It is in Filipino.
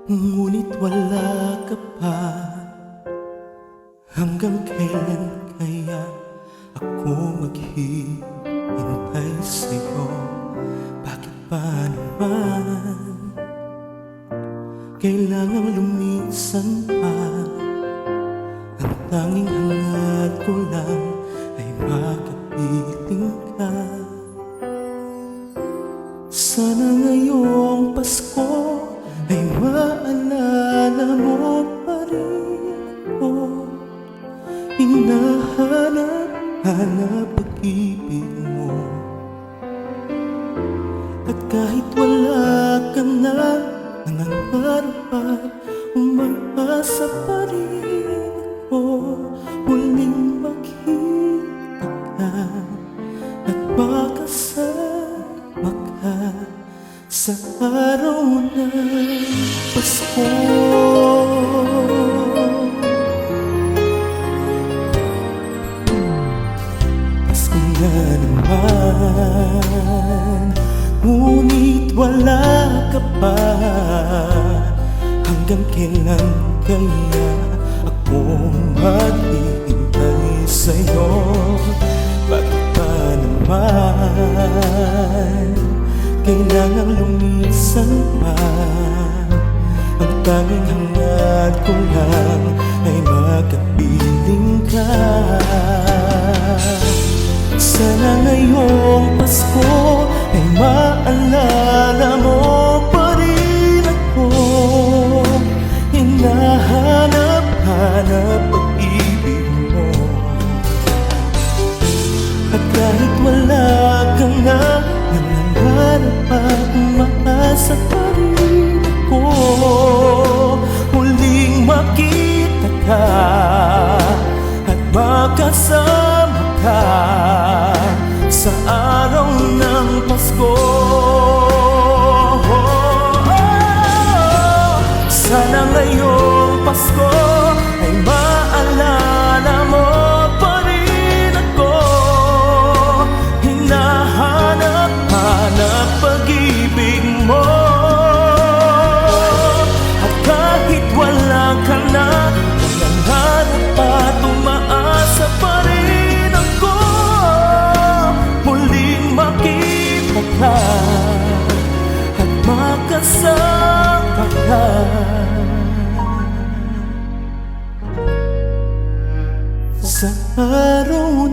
Ngunit wala ka pa. Hanggang kailan kaya ako maghihintay sa'yo? Bakit pa naman kailangang lumisan pa? Ang tanging hangad ko lang ay makapiling ka. Sana ngayong Pasko ay maalala mo pa rin ako. Hinahanap-hanap pag-ibig mo. At kahit wala ka na, nangangarap at umaasa pa rin ako. Muling makita ka at makasama ka sa araw ng Pasko. Pasko na naman, ngunit wala ka pa. Hanggang kailan kaya ako maghihintay sa'yo? Bakit pa naman kailangang lumisan pa? Ang tanging hangad ko lang ay makapiling ka. Sana ngayong Pasko ay maalala mo pa rin ako. Hinahanap-hanap pag-ibig mo. At kahit wala ka na, nangangarap at umaasa pa rin ako. Muling makita ka at makasama ka sa araw ng Pasko. Sana ngayong Pasko ay maalala mo pa rin ako. Hinahanap-hanap pag-ibig mo. At kahit wala ka na, nangangarap at umaasa pa rin ako. Muling makita ka at makasama ka sa araw